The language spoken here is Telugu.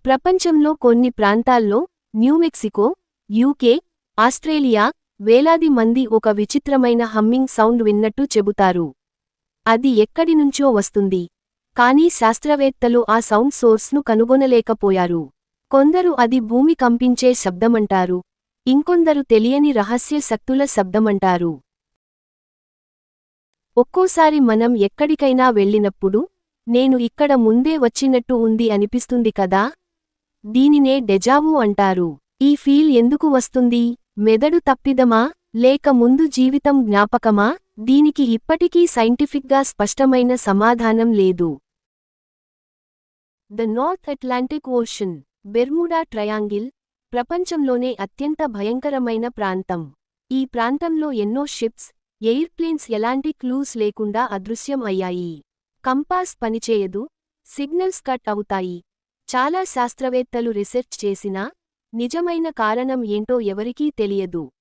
ప్రపంచంలో కొన్ని ప్రాంతాల్లో, న్యూమెక్సికో, యూకే, ఆస్ట్రేలియా, వేలాది మంది ఒక విచిత్రమైన హమ్మింగ్ సౌండ్ విన్నట్టు చెబుతారు. అది ఎక్కడినుంచో వస్తుంది. కానీ శాస్త్రవేత్తలు ఆ సౌండ్ సోర్స్ను కనుగొనలేకపోయారు. కొందరు అది భూమి కంపించే శబ్దమంటారు. ఇంకొందరు తెలియని రహస్య శక్తుల శబ్దమంటారు. ఒక్కోసారి మనం ఎక్కడికైనా వెళ్ళినప్పుడు, నేను ఇక్కడ ముందే వచ్చినట్టు ఉంది అనిపిస్తుంది కదా? దీనినే డెజావూ అంటారు. ఈ ఫీల్ ఎందుకు వస్తుంది? మెదడు తప్పిదమా? లేక ముందు జీవితం జ్ఞాపకమా? దీనికి ఇప్పటికీ సైంటిఫిక్గా స్పష్టమైన సమాధానం లేదు. The north Atlantic ocean, Bermuda triangle, ప్రపంచంలోనే అత్యంత భయంకరమైన ప్రాంతం. ఈ ప్రాంతంలో ఎన్నో షిప్స్, ఎయిర్ప్లేన్స్ ఎలాంటి క్లూస్ లేకుండా అదృశ్యం అయ్యాయి. కంపాస్ పనిచేయదు, సిగ్నల్స్ కట్ అవుతాయి. చాలా శాస్త్రవేత్తలు రీసెర్చ్ చేసినా, నిజమైన కారణం ఏంటో ఎవరికీ తెలియదు.